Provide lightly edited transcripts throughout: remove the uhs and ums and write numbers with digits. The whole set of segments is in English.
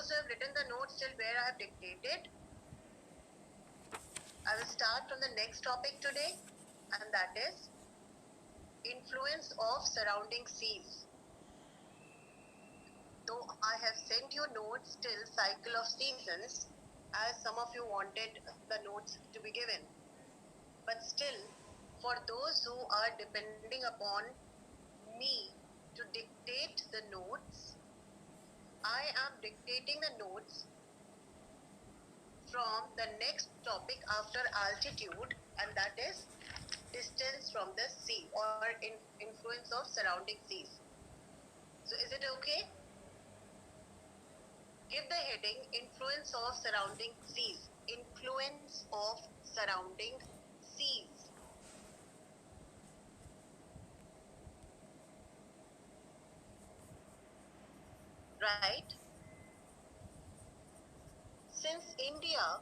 those who have written the notes till where I have dictated, I will start from the next topic today, and that is influence of surrounding seas. Though I have sent you notes till cycle of seasons, as some of you wanted the notes to be given. But still, for those who are depending upon me to dictate the notes, I am dictating the notes from the next topic after altitude, and that is distance from the sea or influence of surrounding seas. So is it okay? Give the heading influence of surrounding seas. Influence of surrounding seas. Right? Since India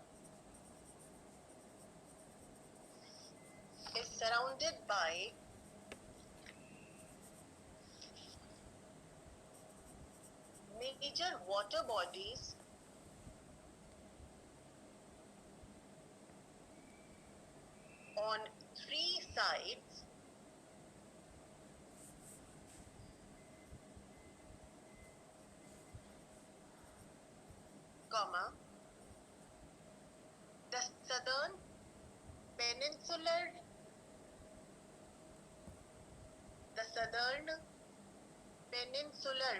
is surrounded by major water bodies on three sides, comma, the southern peninsular, Peninsular,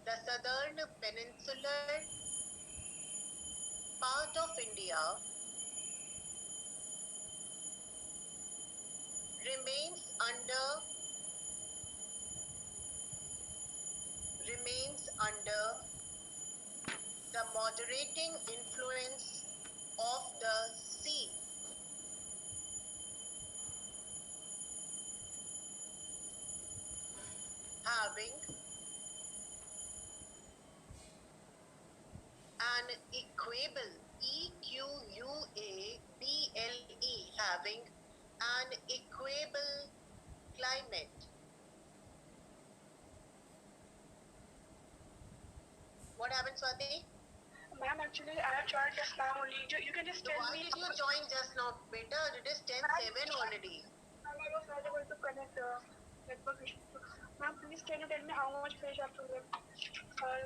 the southern peninsular part of India remains under the moderating influence of the sea. Having an equable, EQUABLE, having an equable climate. What happened, Swati? Ma'am, actually, I have joined just now only. You can just tell Why me. did you join just now, beta? It is 10:07 already. Ma'am, I was not able to connect network issue. Ma'am, please can you tell me how much page I have to give?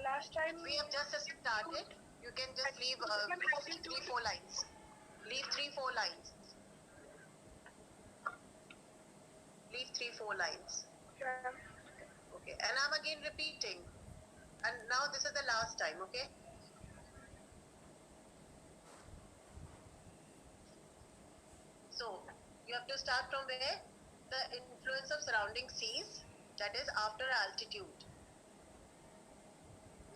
Last time. We have just started. You can just leave 3-4 lines. Leave 3-4 lines. Leave 3-4 lines. Yeah. Okay. And I'm again repeating. And now this is the last time, okay? So you have to start from where? The influence of surrounding seas, that is after altitude.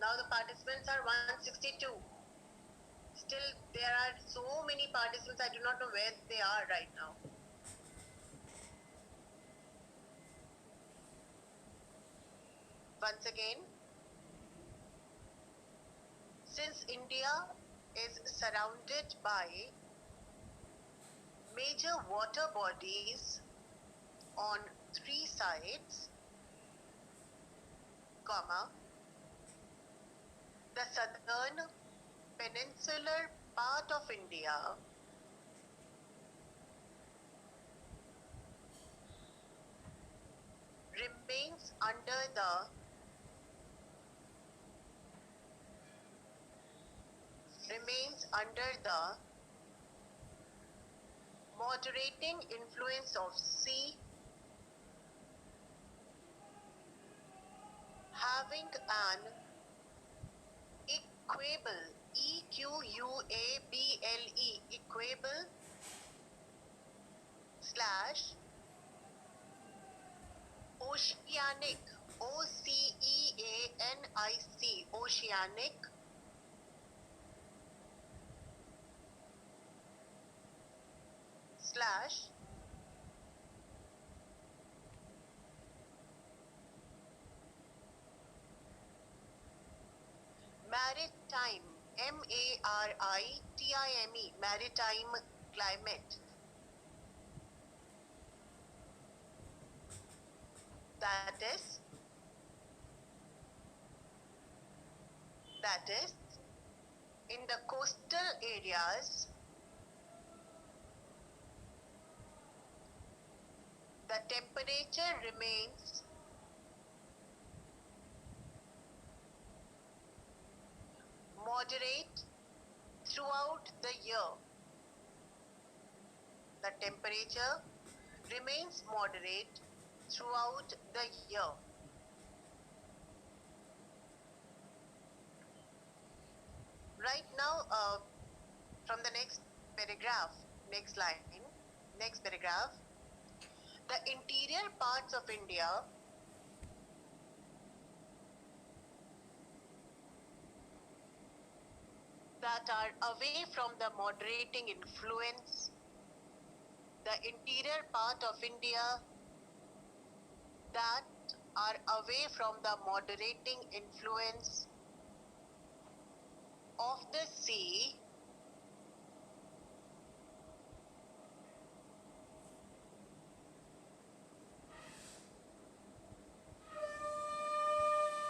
Now the participants are 162. Still there are so many participants, I do not know where they are right now. Once again, since India is surrounded by major water bodies on three sides, comma, the southern peninsular part of India remains under the moderating influence of sea, having an equable, EQUABLE, equable slash oceanic, OCEANIC, oceanic slash maritime, MARITIME, maritime climate. That is That is, in the coastal areas, the temperature remains moderate throughout the year. The temperature remains moderate throughout the year. Right now, from the next paragraph, next line, next paragraph, the interior parts of India that are away from the moderating influence, the interior part of India that are away from the moderating influence of the sea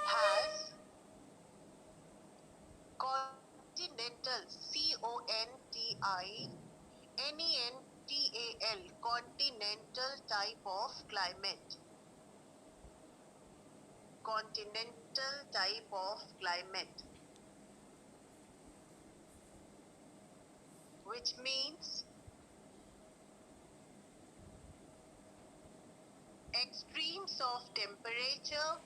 has continental, continental, continental type of climate. Continental type of climate, which means extremes of temperature,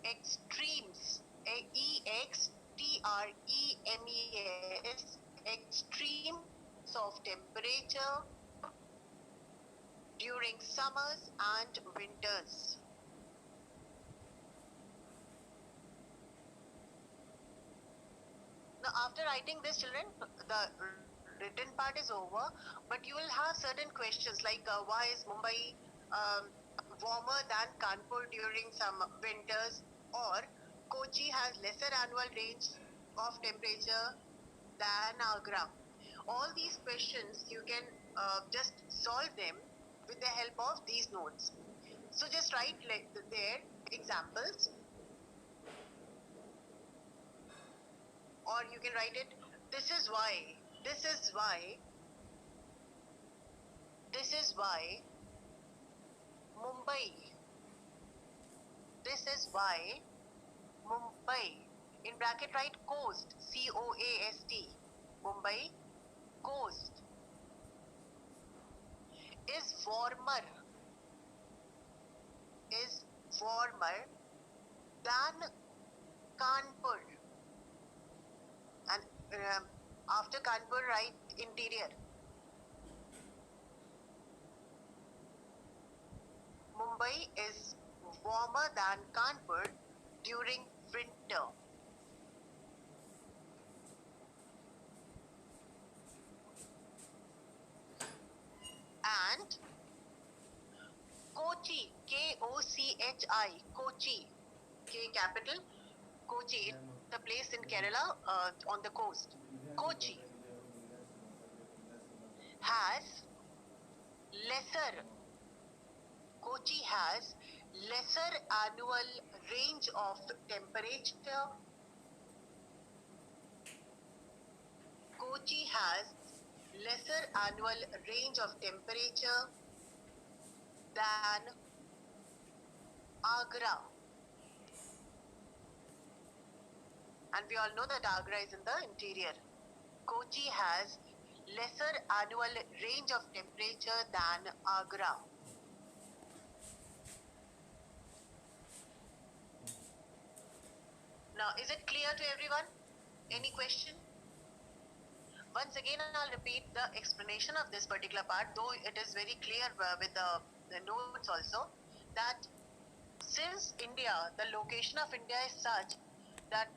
extremes, extremes, extremes of temperature during summers and winters. Now, after writing this, children, the written part is over, but you will have certain questions like why is Mumbai warmer than Kanpur during some winters, or Kochi has lesser annual range of temperature than Agra. All these questions you can just solve them with the help of these notes. So just write like there examples, or you can write it, this is why, this is why, this is why Mumbai, this is why Mumbai, in bracket write coast, C-O-A-S-T, Mumbai coast is warmer, is warmer than Kanpur. And after Kanpur write interior. Mumbai is warmer than Kanpur during winter. And Kochi, K-O-C-H-I, Kochi, K capital, Kochi, the place in Kerala on the coast. Kochi has lesser, Kochi has lesser annual range of temperature. Kochi has lesser annual range of temperature than Agra. And we all know that Agra is in the interior. Kochi has lesser annual range of temperature than Agra. Now, is it clear to everyone? Any question? Once again, I'll repeat the explanation of this particular part, though it is very clear with the notes also, that since India, the location of India is such that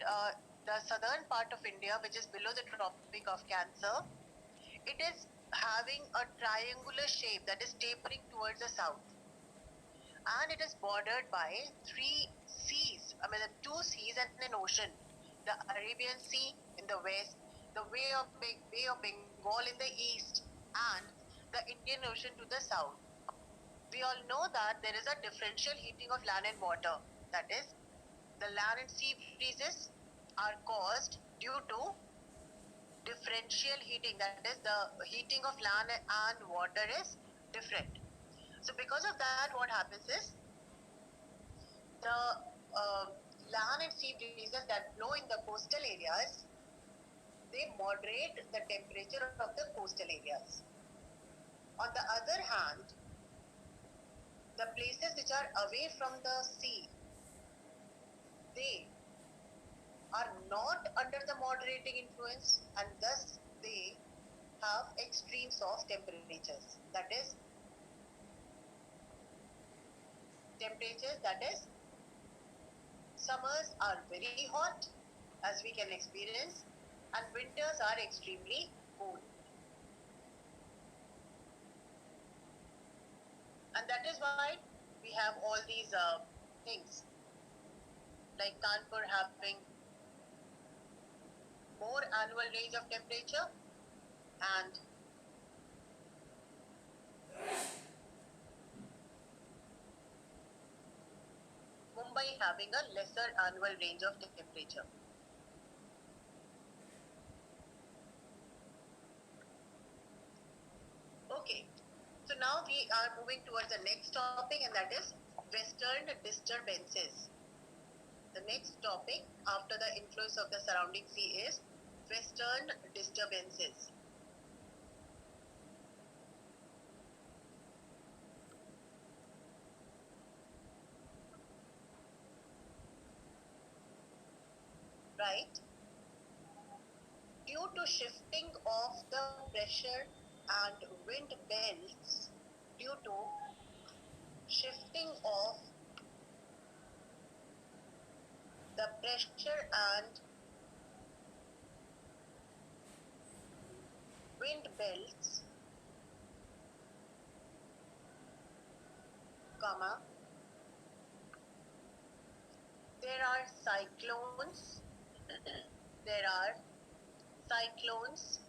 the southern part of India, which is below the Tropic of Cancer, it is having a triangular shape that is tapering towards the south. And it is bordered by three seas, two seas and an ocean. The Arabian Sea in the west, the Bay of Bengal in the east, and the Indian Ocean to the south. We all know that there is a differential heating of land and water. That is, The land and sea breezes are caused due to differential heating. That is, the heating of land and water is different. So because of that, what happens is the land and sea breezes that blow in the coastal areas, they moderate the temperature of the coastal areas. On the other hand, the places which are away from the sea, they are not under the moderating influence, and thus they have extremes of temperatures. That is, summers are very hot, as we can experience, and winters are extremely cold. And that is why we have all these things, like Kanpur having more annual range of temperature, and Mumbai having a lesser annual range of temperature. Okay, so now we are moving towards the next topic, and that is Western disturbances. The next topic after the influence of the surrounding sea is Western disturbances. Right? Due to shifting of the pressure and wind belts, due to shifting of the pressure and wind belts, comma, there are cyclones, there are cyclones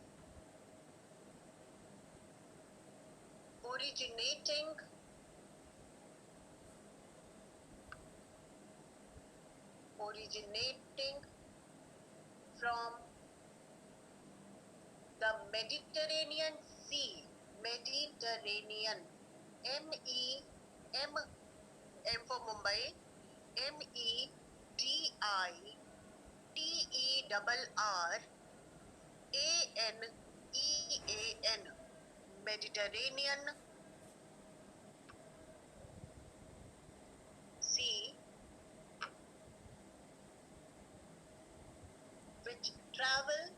originating from the Mediterranean Sea, Mediterranean, M for Mumbai, Mediterranean, Mediterranean Sea, which travel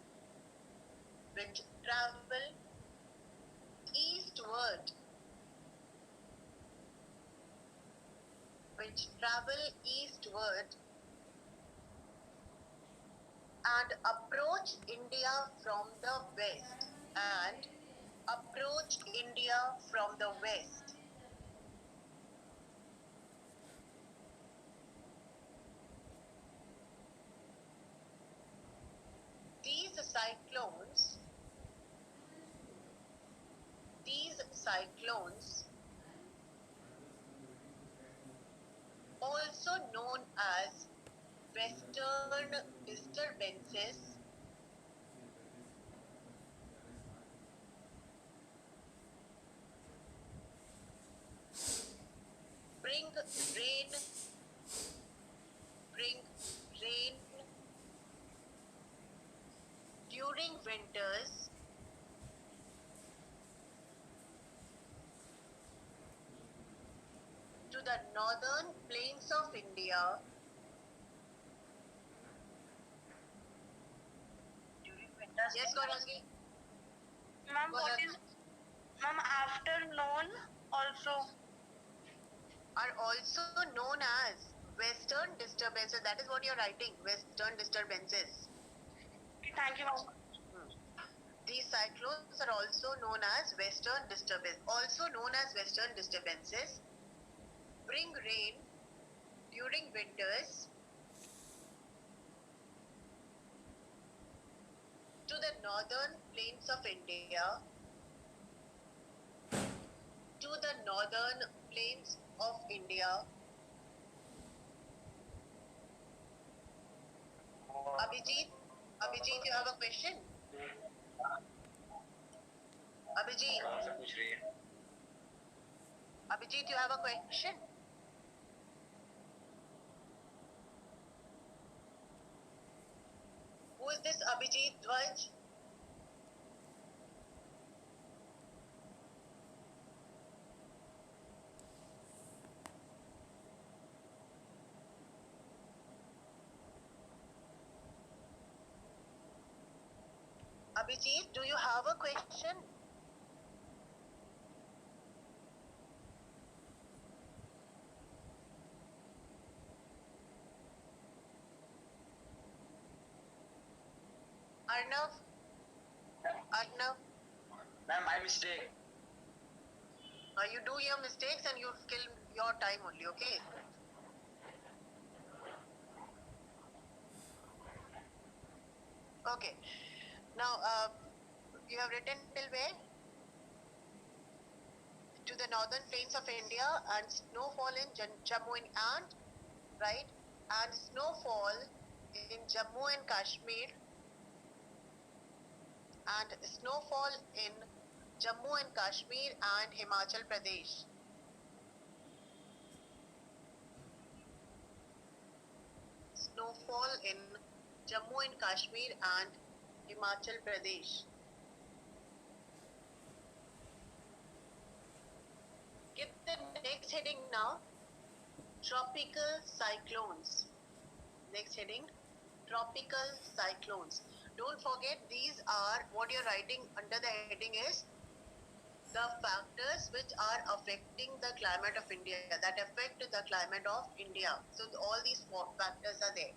eastward, and approach India from the west, These cyclones, also known as Western disturbances, bring rain during winters to the northern plains of India. During winters. Yes, Gauravi. Ma'am, what is, ma'am, afternoon also? Are also known as Western disturbances. That is what you're writing, Western disturbances. Thank you, ma'am. These cyclones are also known as Western disturbances, bring rain during winters to the northern plains of India, Abhijit, Abhijit, you have a question? Abhijit, आपसे पूछ रही है Abhijit, you have a question? Who is this Abhijit Dvaj? Abhijit, do you have a question? Arnav, Arnav, ma'am my mistake you do your mistakes and you kill your time only, okay? Okay. Now, you have written till where? To the northern plains of India and snowfall in Jammu and right, and snowfall in Jammu and Kashmir and snowfall in Jammu and Kashmir and Himachal Pradesh. Snowfall in Jammu and Kashmir and Himachal Pradesh. Give the next heading now. Tropical cyclones. Next heading, tropical cyclones. Don't forget, these are what you're writing under the heading is the factors which are affecting the climate of India, that affect the climate of India. So all these four factors are there.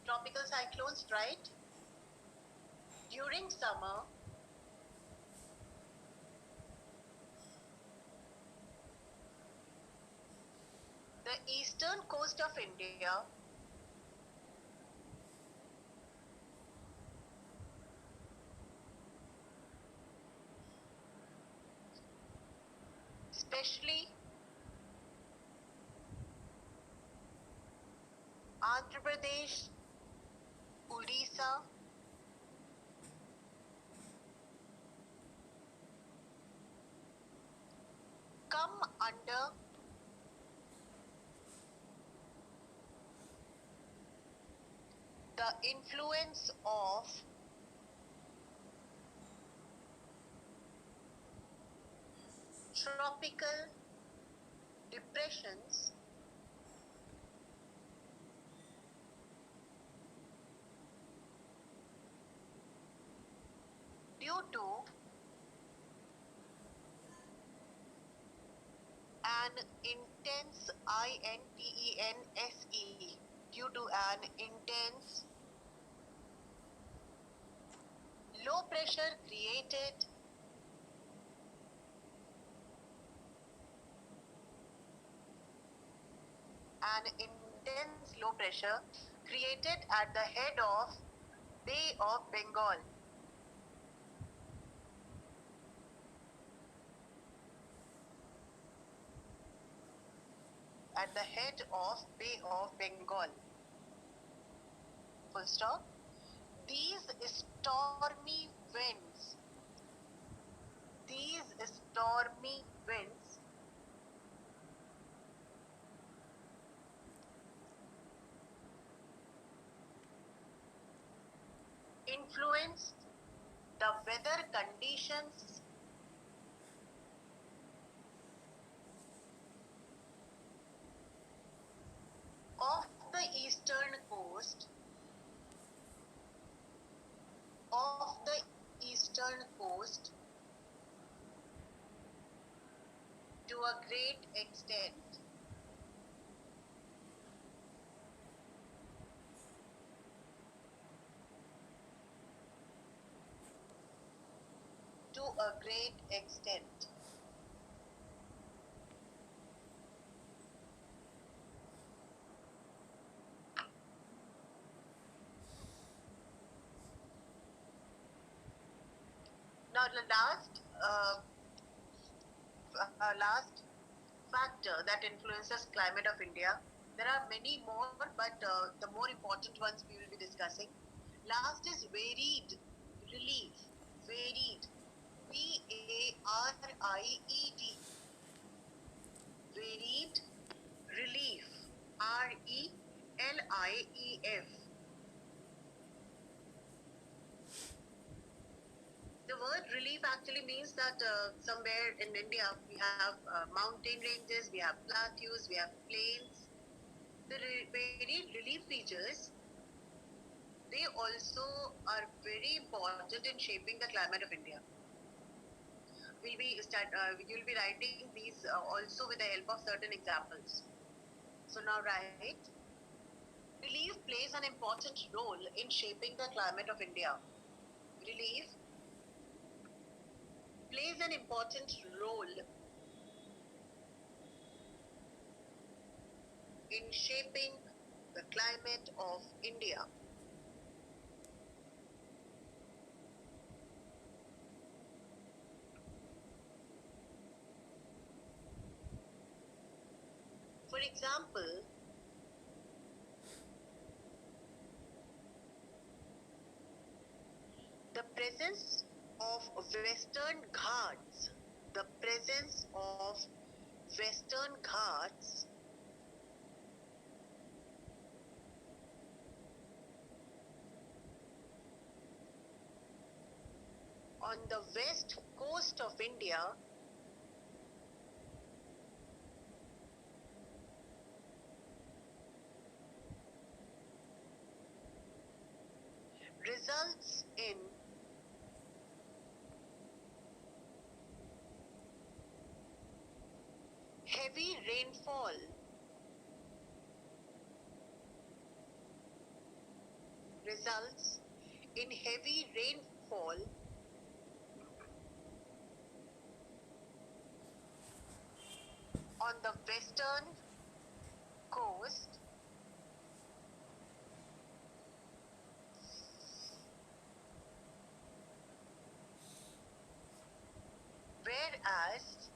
Tropical cyclones, right? During summer, the eastern coast of India especially Andhra Pradesh, Odisha, come under the influence of tropical depressions due to an intense intense due to an intense low pressure created an intense low pressure created at the head of Bay of Bengal. At the head of Bay of Bengal. Full stop. These stormy winds, these stormy winds influence the weather conditions of the eastern coast of the eastern coast to a great extent. To a great extent. Now the last factor that influences climate of India There are many more, but the more important ones we will be discussing. Last is varied relief. Varied. VARIED. Varied relief. RELIEF. The word relief actually means that somewhere in India we have mountain ranges, we have plateaus, we have plains. The varied relief features, they also are very important in shaping the climate of India. You'll be writing these also with the help of certain examples. So now write, relief plays an important role in shaping the climate of India. Relief plays an important role in shaping the climate of India. For example, the presence of Western Ghats, the presence of Western Ghats on the west coast of India results in heavy rainfall results in heavy rainfall on the western coast whereas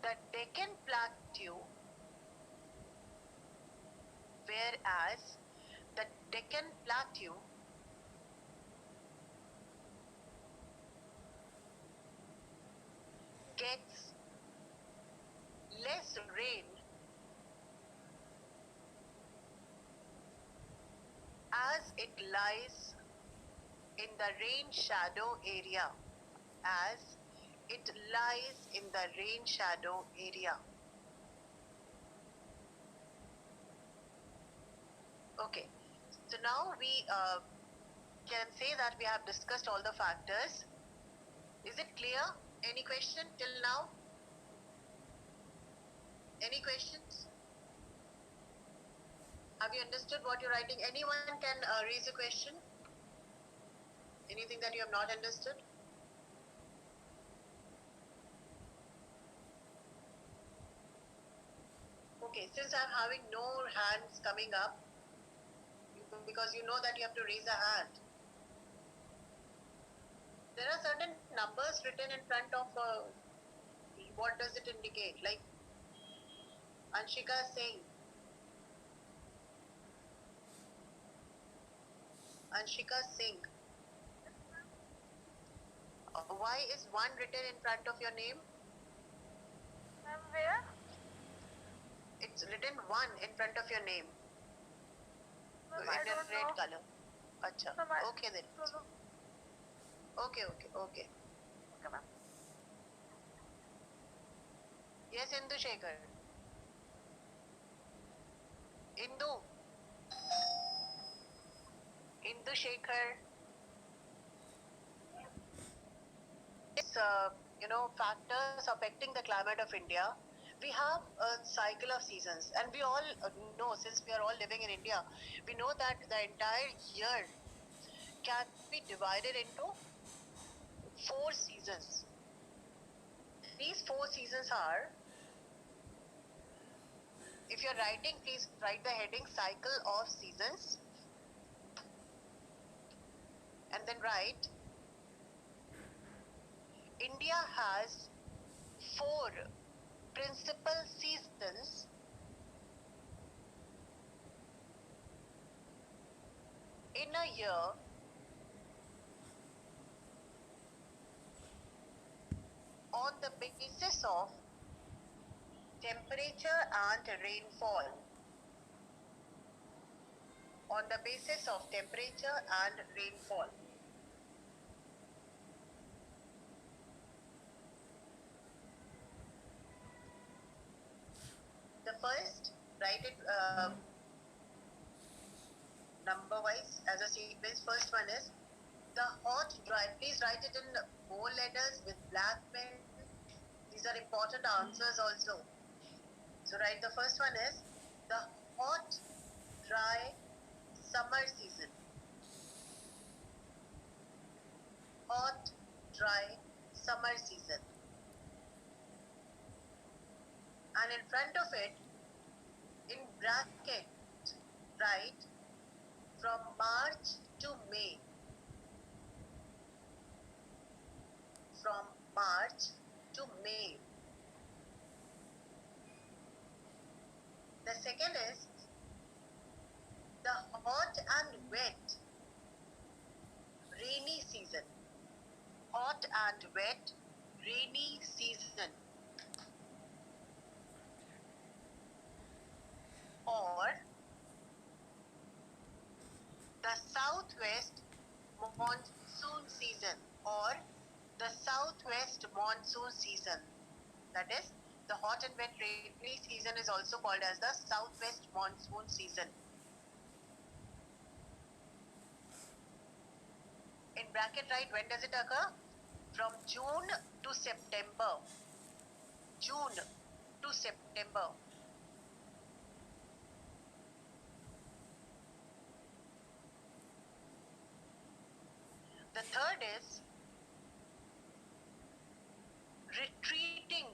the Deccan Plateau whereas the Deccan Plateau gets less rain as it lies in the rain shadow area, as it lies in the rain shadow area. Okay, so now we can say that we have discussed all the factors. Is it clear? Any question till now? Any questions? Have you understood what you're writing? Anyone can raise a question? Anything that you have not understood? Okay, since I'm having no hands coming up, because you know that you have to raise a hand. There are certain numbers written in front of what does it indicate? Like Anshika Singh. Anshika Singh. Why is one written in front of your name? Ma'am, where? It's written one in front of your name. Ma'am, In I a don't red know. color. Acha. Ma'am, I Okay then. don't know. Okay. Okay, ma'am. Yes, Indu Shekhar. Indu. Indu Shekhar. It's, factors affecting the climate of India. We have a cycle of seasons, and we all know, since we are all living in India, we know that the entire year can be divided into 4 seasons. These 4 seasons are, if you're writing, please write the heading cycle of seasons and then write India has 4 principal seasons in a year on the basis of temperature and rainfall. On the basis of temperature and rainfall. The first, write it number wise as a sequence. First one is the hot dry. Please write it in bold letters with black pen. These are important answers also. So write the first one is the hot dry summer season. Hot dry summer season. And in front of it, in bracket, write from March to May. From March to May. The second is the hot and wet rainy season. Hot and wet rainy season. Or the southwest monsoon season. Or the southwest monsoon season. That is, the hot and wet rainy season is also called as the southwest monsoon season. In bracket, write when does it occur? From June to September. June to September. The third is retreating.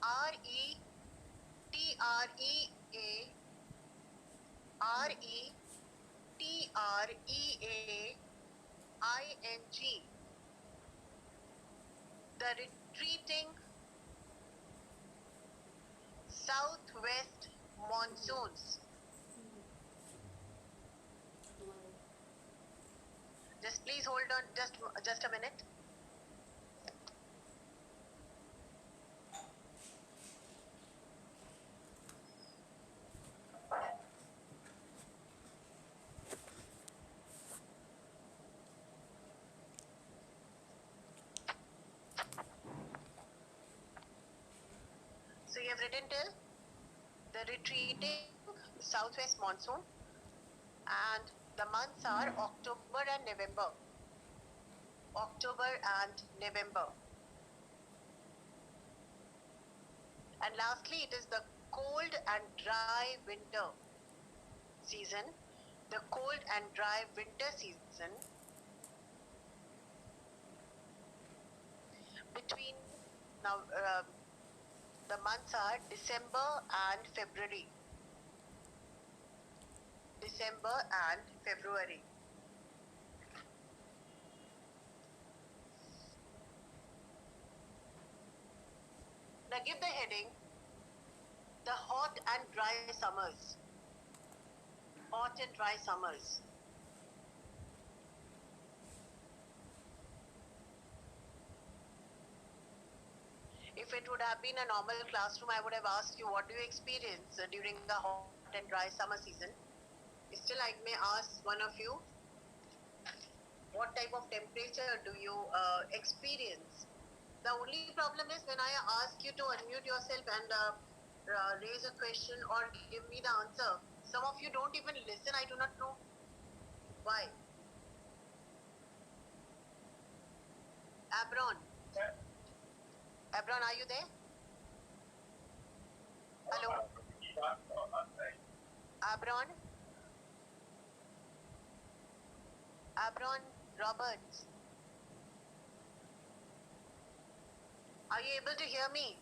R-E-T-R-E-A-I-N-G. The retreating southwest monsoons. Just please hold on just a minute. So you have written till the retreating southwest monsoon, and the months are October and November. October and November. And lastly, it is the cold and dry winter season. The cold and dry winter season between now the months are December and February. December and February. Now give the heading the hot and dry summers. Hot and dry summers. If it would have been a normal classroom, I would have asked you what do you experience during the hot and dry summer season. Still, I may ask one of you, what type of temperature do you experience? The only problem is when I ask you to unmute yourself and raise a question or give me the answer, some of you don't even listen. I do not know why. Abron. Abron, are you there? Hello? Abron? Abron Roberts. Are you able to hear me?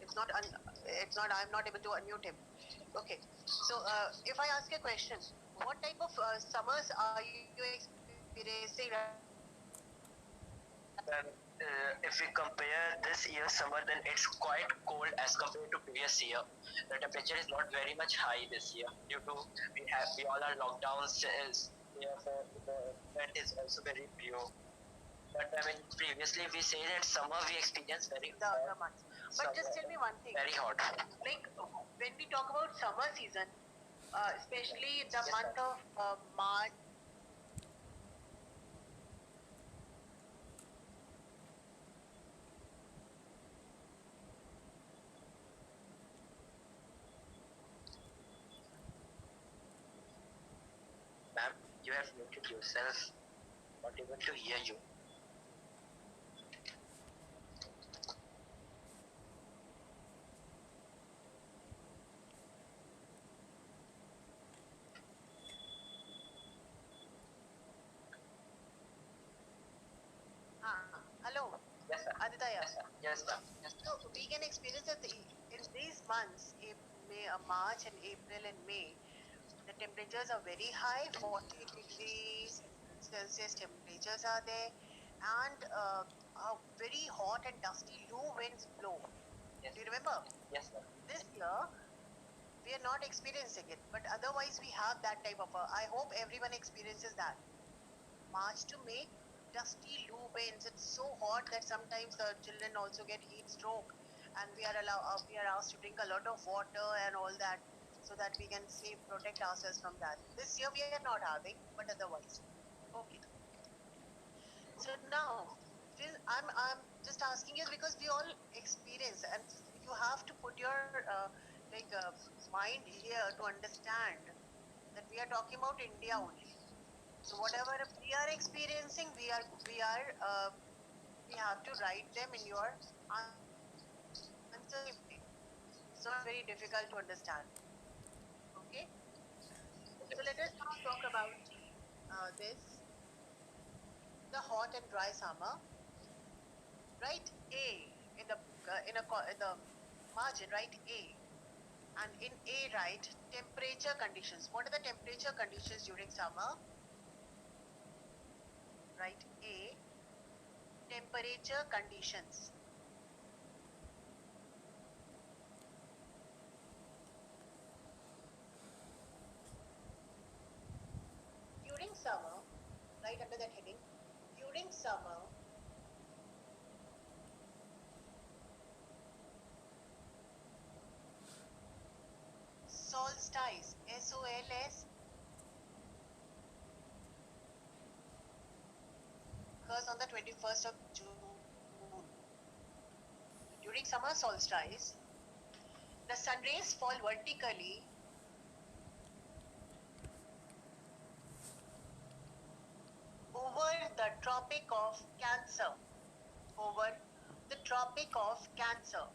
it's not. I'm not able to unmute him. Okay. So if I ask a question, what type of summers are you experiencing right Well, if we compare this year's summer, then it's quite cold as compared to previous year. The temperature is not very much high this year due to we all are lockdowns. Therefore, the event is also very pure. But I mean, previously we say that summer we experience very the hot. other months? But just tell me one thing. Very hot. Like when we talk about summer season, especially the Yes, month sir. of March. Ma'am, you have muted yourself. Not able to hear you. Hello, Yes, sir. Aditya. Yes, sir. Yes, sir. Yes, sir. So we can experience that in these months, March and April and May, the temperatures are very high, 40 degrees Celsius temperatures are there, and very hot and dusty low winds blow. Yes. Do you remember? Yes, sir. This year, we are not experiencing it, but otherwise we have that type of I hope everyone experiences that. March to May, dusty low winds. It's so hot that sometimes the children also get heat stroke, and we are asked to drink a lot of water and all that, so that we can protect ourselves from that. This year we are not having, but otherwise, okay. So now, I'm just asking you because we all experience, and you have to put your like mind here to understand that we are talking about India only. So whatever we are experiencing, we have to write them in your answer. It's not very difficult to understand. Okay. So let us now talk about this, the hot and dry summer. Write A in the in the margin. Write A, and in A write temperature conditions. What are the temperature conditions during summer? Write A, temperature conditions. During summer, right under that heading, during summer, solstice, SOLS, occurs on the 21st of June. During summer solstice, the sun rays fall vertically over the Tropic of Cancer. Over the Tropic of Cancer,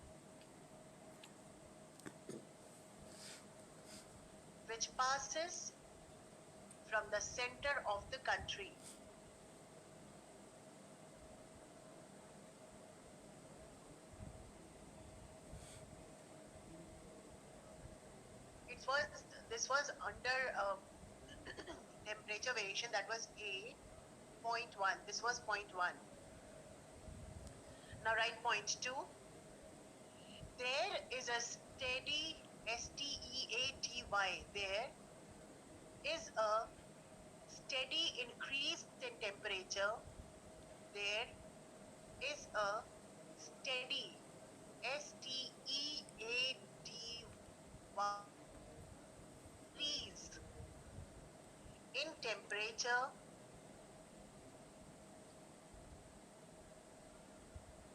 which passes from the center of the country. It was This was under temperature variation, that was A point 1. This was point 1. Now write point 2. There is a steady, STEADY. There is a steady increase in temperature. There is a steady, STEADY, increase in temperature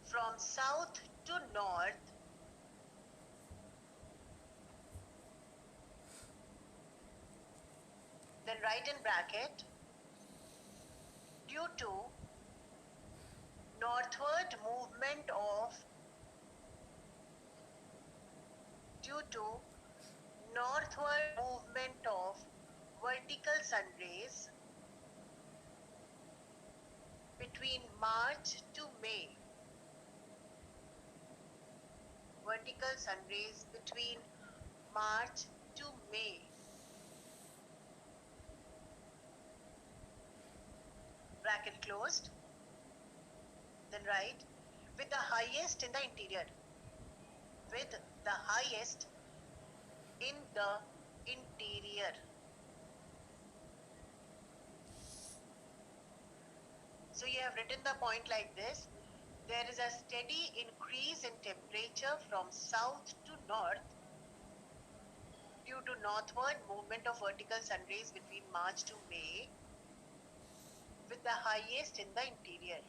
from south to north then write in bracket due to northward movement of due to northward movement of vertical sun rays between March to May. vertical sun rays between March to May, bracket closed, then write with the highest in the interior, with the highest in the interior. So you have written the point like this. There is a steady increase in temperature from south to north due to northward movement of vertical sun rays between March to May, with the highest in the interior.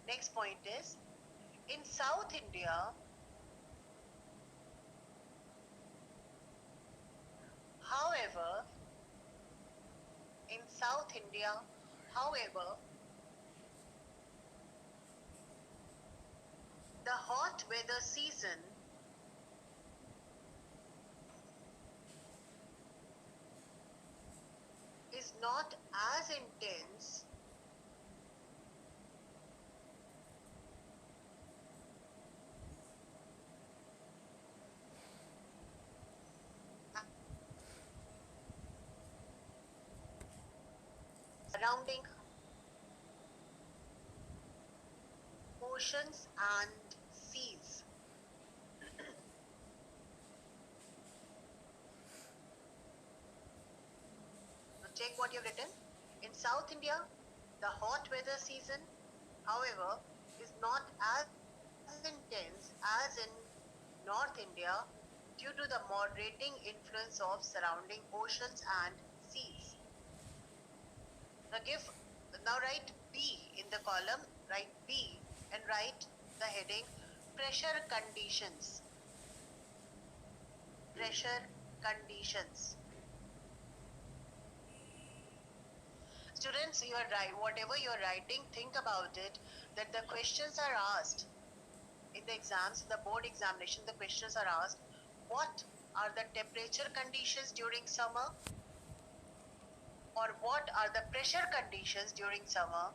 Next point is, in South India, however, in South India, however, the hot weather season is not as intense surrounding oceans and seas. Now check what you've written. In South India, the hot weather season, however, is not as intense as in North India due to the moderating influence of surrounding oceans and seas. Now now write B in the column, write B and write the heading pressure conditions. Pressure conditions. Students, you are right. Whatever you are writing, think about it, that the questions are asked in the exams, in the board examination, the questions are asked, what are the temperature conditions during summer? Or what are the pressure conditions during summer?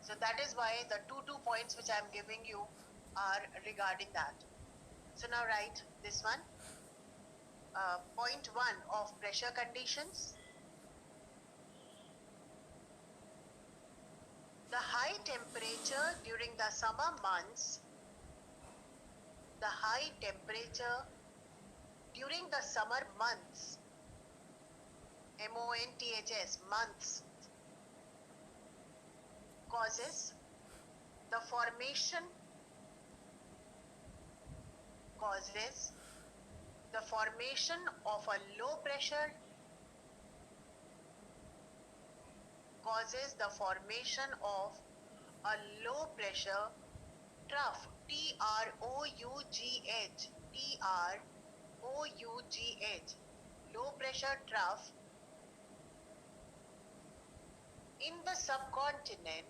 So that is why the two points which I am giving you are regarding that. So now write this one. Point 1 of pressure conditions. The high temperature during the summer months, the high temperature during the summer months, months, months, causes the formation of a low pressure, causes the formation of a low pressure trough, TROUGH, TROUGH, low pressure trough in the subcontinent,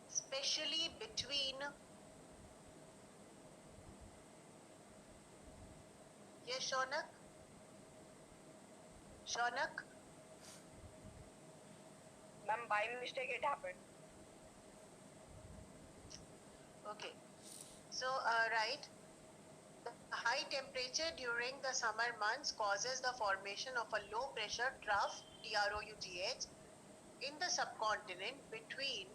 especially between, yes, Shaunak? Ma'am, by mistake it happened. Okay. So, right, the high temperature during the summer months causes the formation of a low pressure trough, TROUGH, in the subcontinent between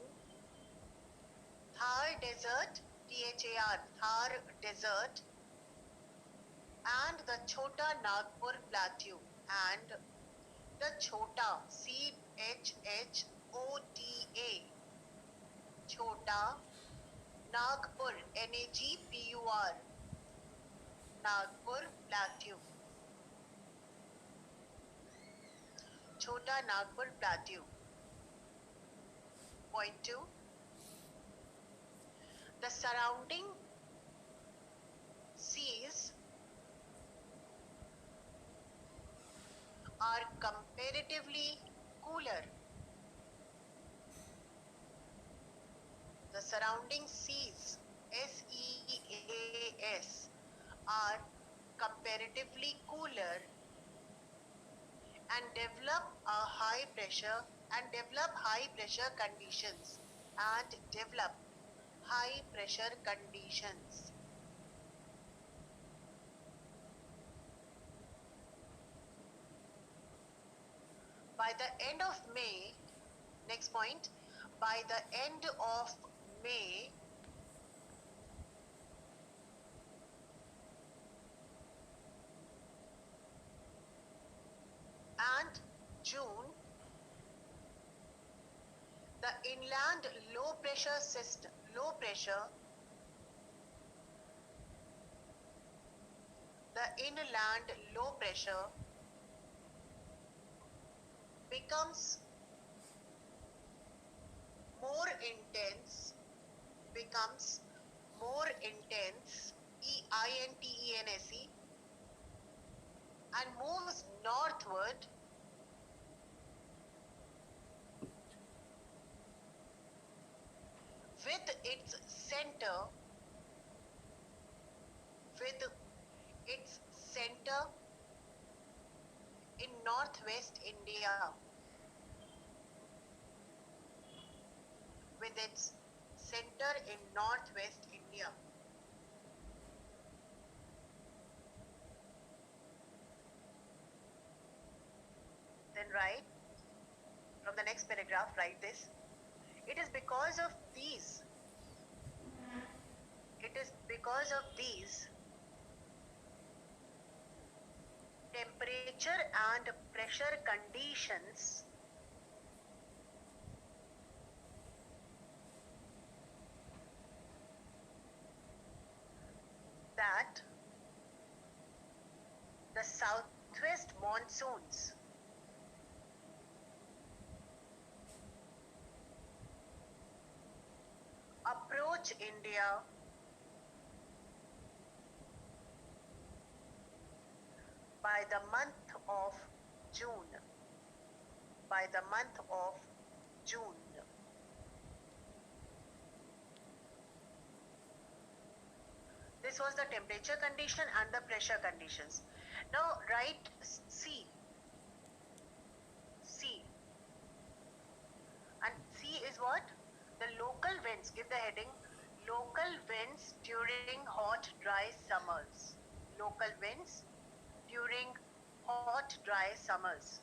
Thar Desert, THAR, Thar Desert, and the Chota Nagpur Plateau, and the Chota, CHHOTA, Chota Nagpur, NAGPUR, Nagpur Plateau, Chota Nagpur Plateau. Point 2. The surrounding seas are comparatively cooler. The surrounding seas, SEAS, are comparatively cooler and develop high pressure conditions and develop high pressure conditions. By the end of May, next point, by the end of May, and June, the inland low pressure system, the inland low pressure becomes more intense, becomes more intense, E-I-N-T-E-N-S-E, and moves northward with its center with its center in northwest India, with its center in northwest India. Then write from the next paragraph, write this. It is because of these, temperature and pressure conditions that the southwest monsoons approach India by the month of June. By the month of June. This was the temperature condition and the pressure conditions. Now write C. C. And C is what? The local winds. Give the heading. Local winds during hot, dry summers. Local winds during hot, dry summers.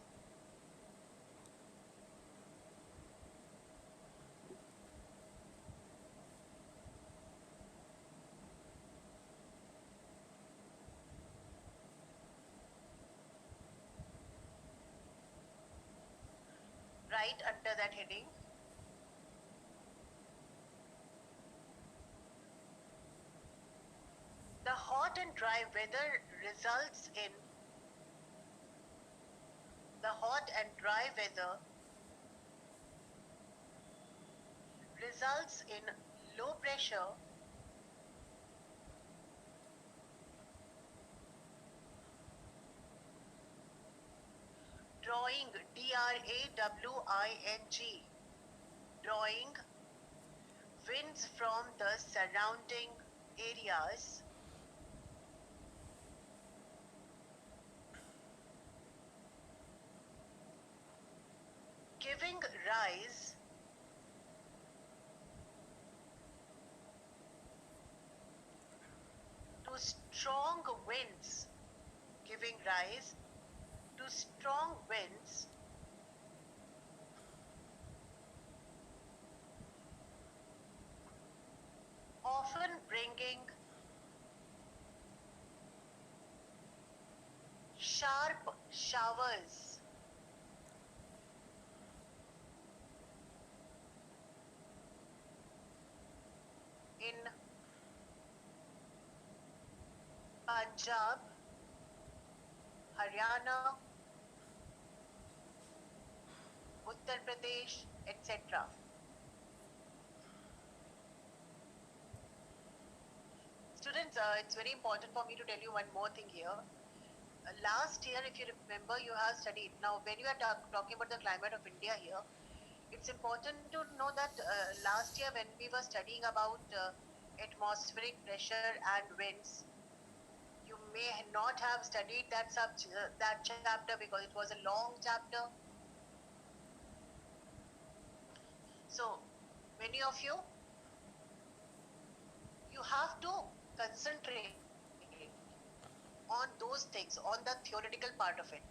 Right under that heading. The hot and dry weather results in low pressure drawing DRAWING, drawing winds from the surrounding areas giving rise to strong winds, giving rise to strong winds often bringing sharp showers in Punjab, Haryana, Uttar Pradesh, etc. Students, it's very important for me to tell you one more thing here. Last year, if you remember, you have studied. Now, when you are talking about the climate of India here, it's important to know that last year when we were studying about atmospheric pressure and winds, you may not have studied that chapter because it was a long chapter. So many of you have to concentrate on those things, on the theoretical part of it.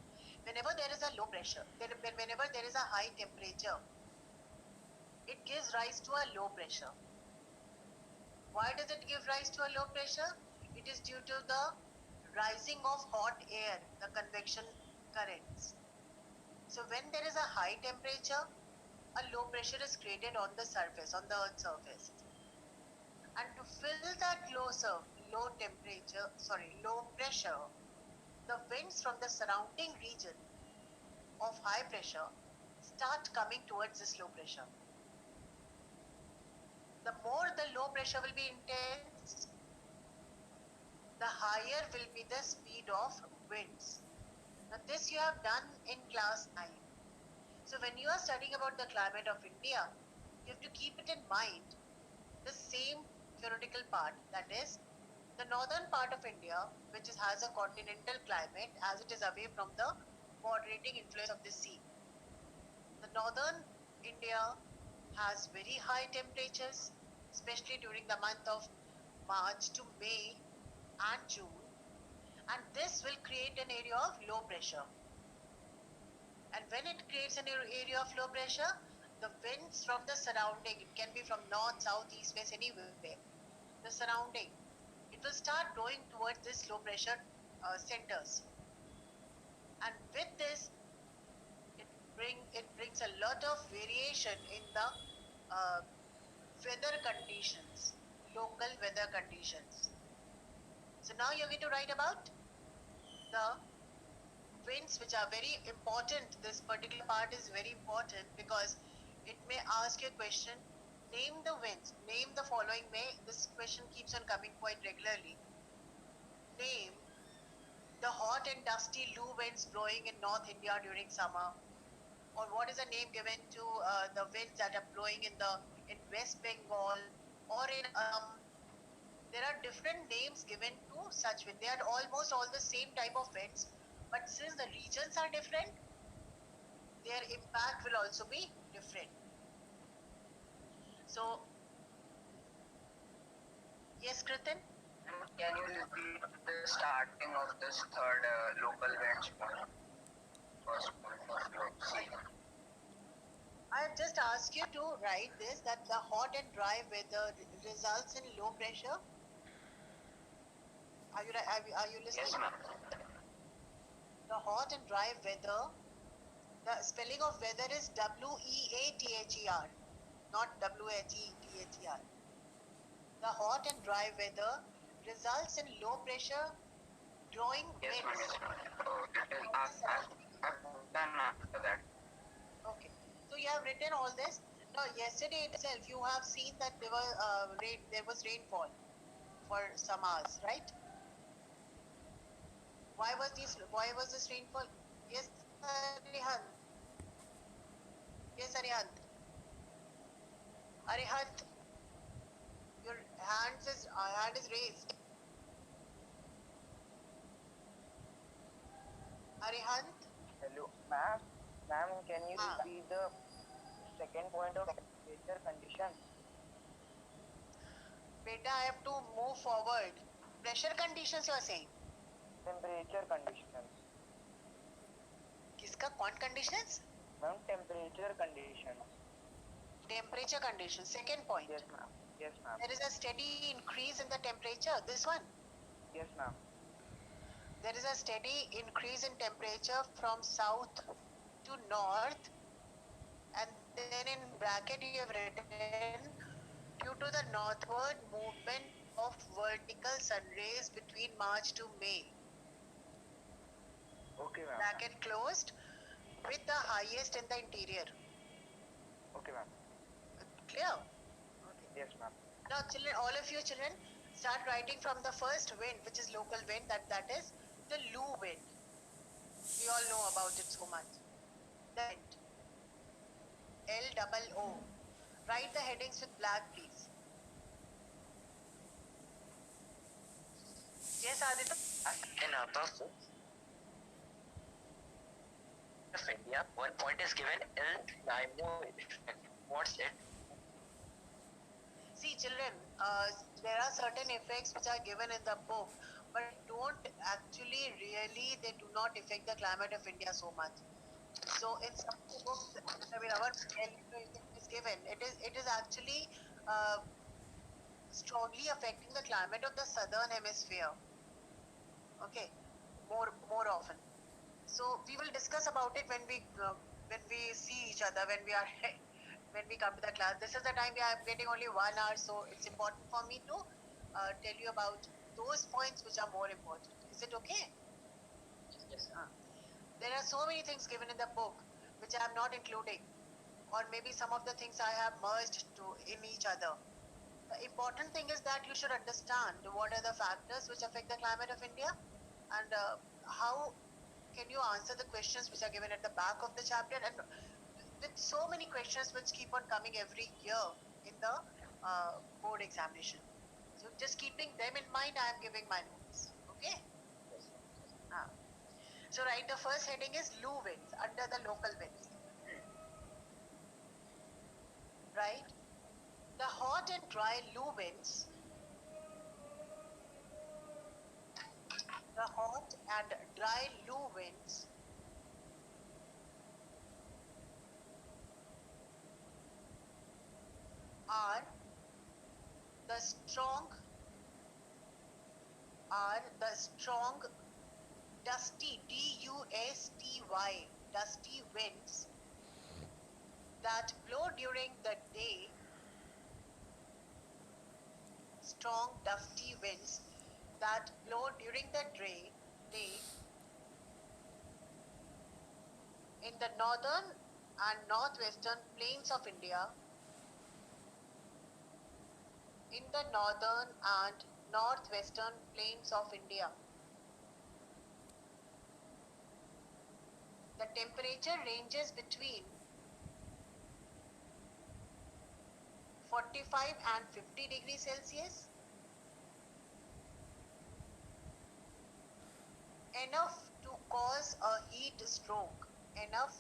Whenever there is a low pressure, whenever there is a high temperature, it gives rise to a low pressure. Why does it give rise to a low pressure? It is due to the rising of hot air, the convection currents. So when there is a high temperature, a low pressure is created on the surface, on the Earth's surface. And to fill that low pressure, the winds from the surrounding region of high pressure start coming towards this low pressure. The more the low pressure will be intense, the higher will be the speed of winds. Now this you have done in class 9. So when you are studying about the climate of India, you have to keep it in mind, the same theoretical part, that is the northern part of India, which has a continental climate as it is away from the moderating influence of the sea. The northern India has very high temperatures, especially during the month of March to May and June, and this will create an area of low pressure. And when it creates an area of low pressure, the winds from the surrounding, it can be from north, south, east, west, anywhere, the surrounding, it will start blowing towards this low pressure centers. And with this, it brings a lot of variation in the weather conditions, local weather conditions. So now you're going to write about the winds, which are very important. This particular part is very important because it may ask you a question. Name the winds. Name the following. This question keeps on coming quite regularly. Name the hot and dusty loo winds blowing in North India during summer. Or what is the name given to the winds that are blowing in West Bengal or in there are different names given to such winds. They are almost all the same type of winds, but since the regions are different, their impact will also be different. So, yes, Kritin? Can you repeat the starting of this third local benchmark? First point. I have just asked you to write this, that the hot and dry weather results in low pressure. Are you listening? Yes, ma'am. The hot and dry weather, the spelling of weather is W-E-A-T-H-E-R, not W-H-E-T-H-E-R. The hot and dry weather results in low pressure drawing Yes, ma'am. winds. Yes, ma'am. I've done after that. Okay, so you have written all this. Now, yesterday itself, you have seen that there was rainfall for some hours, right? Why was this rainfall? Yes, Arihant. Yes, Arihant. Arihant, your hand is raised. Arihant. Hello, ma'am. Ma'am, can you repeat the second point of temperature condition? Beta, I have to move forward. Pressure conditions you are saying? Temperature conditions. किसका? कौन conditions? Ma'am, temperature conditions. Temperature conditions. Second point. Yes, ma'am. Yes, ma'am. There is a steady increase in the temperature. This one. Yes, ma'am. There is a steady increase in temperature from south to north, and then in bracket you have written due to the northward movement of vertical sun rays between March to May. Okay, ma'am. Bracket closed, with the highest in the interior. Okay, ma'am. Clear? Yes, ma'am. Now, children, all of you children, start writing from the first wind, which is local wind. That is the loo wind. We all know about it so much. The wind. L-O-O. Write the headings with black, please. Yes, Aditya. In our book of India, one point is given El Nino effect. What's it? See, children, there are certain effects which are given in the book, but don't actually really, they do not affect the climate of India so much. So in some of the books, I mean, our El Nino effect is given. It is actually strongly affecting the climate of the southern hemisphere. Okay, more often. So we will discuss about it when we see each other, when we are when we come to the class. This is the time we are getting only 1 hour, so it's important for me to tell you about those points which are more important. Is it okay? Yes. There are so many things given in the book which I am not including, or maybe some of the things I have merged to in each other. The important thing is that you should understand what are the factors which affect the climate of India, and how can you answer the questions which are given at the back of the chapter, and with so many questions which keep on coming every year in the board examination. So just keeping them in mind, I am giving my notes. Okay. Ah. So right, the first heading is loo winds, under the local winds. Right. The hot and dry loo winds. The hot and dry loo winds are the strong dusty dusty winds that blow during the day. Strong dusty winds that blow during the day in the northern and northwestern plains of India. In the northern and northwestern plains of India, the temperature ranges between 45 and 50 degrees Celsius, enough to cause a heat stroke. Enough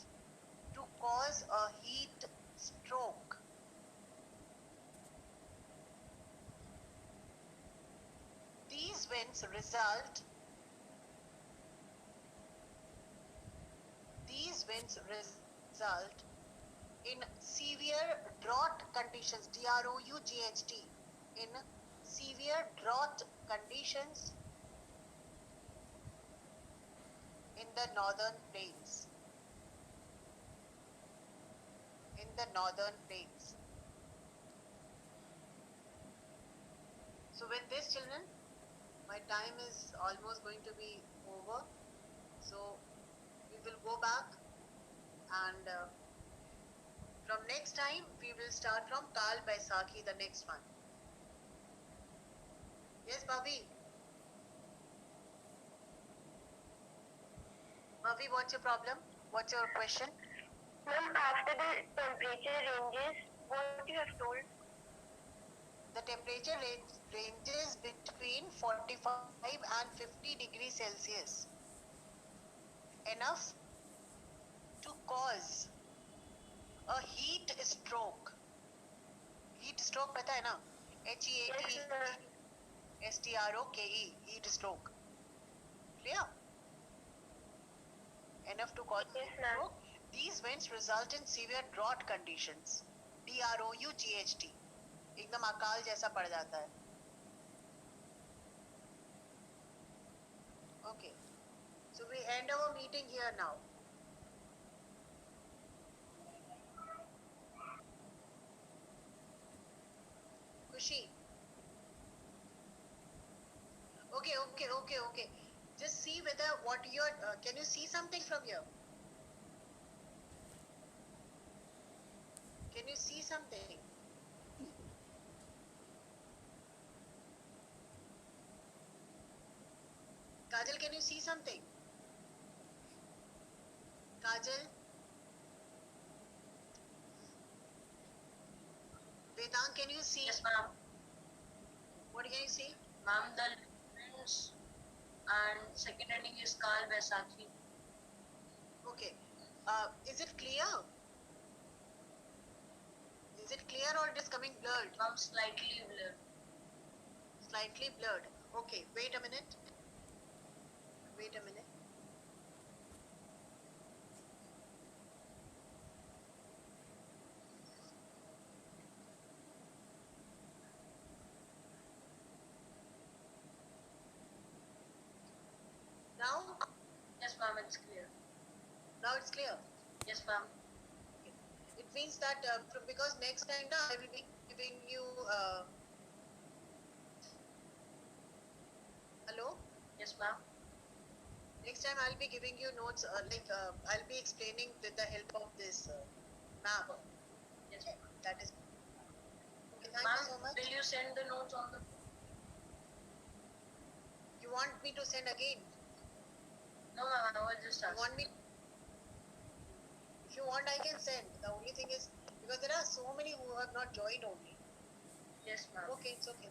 to cause a heat stroke. These winds result in severe drought conditions, DROUGHT, in severe drought conditions in the northern plains. In the northern plains. So with this, children, my time is almost going to be over. So we will go back, and from next time we will start from Kal Baisakhi, the next one. Yes, Bobby? Bobby, what's your problem? What's your question? Ma'am, after the temperature ranges, what you have told? The temperature ranges between 45 and 50 degrees Celsius. Enough to cause a heat stroke. Heat stroke पता है ना? HEAT-STROKE, heat stroke. Clear? Enough to cause a heat stroke. These winds result in severe drought conditions. DROUGHT. एकदम अकाल जैसा पड़ जाता है. Okay. So we end our meeting here now. Kushi. Okay. Just see whether what you're. Can you see something from here? Can you see something? Kajal, can you see something? Kajal? Vedant, can you see? Yes, ma'am. What can you see? Ma'am, the winds and second heading is Kal Vaisakhi. Okay. Is it clear? Is it clear or it is coming blurred? Ma'am, slightly blurred. Slightly blurred. Okay, wait a minute. Wait a minute. Now? Yes, ma'am, it's clear. Now it's clear. Yes, ma'am. It means that because next time I will be giving you. Hello? Yes, ma'am. Next time I'll be giving you notes, I'll be explaining with the help of this map. Yes, ma'am. That is. Okay, thank Ma'am, you so much. will you send the notes on the? You want me to send again? No, ma'am, I was just You asking. want me? If you want, I can send. The only thing is because there are so many who have not joined only. Yes, ma'am. Okay, it's okay.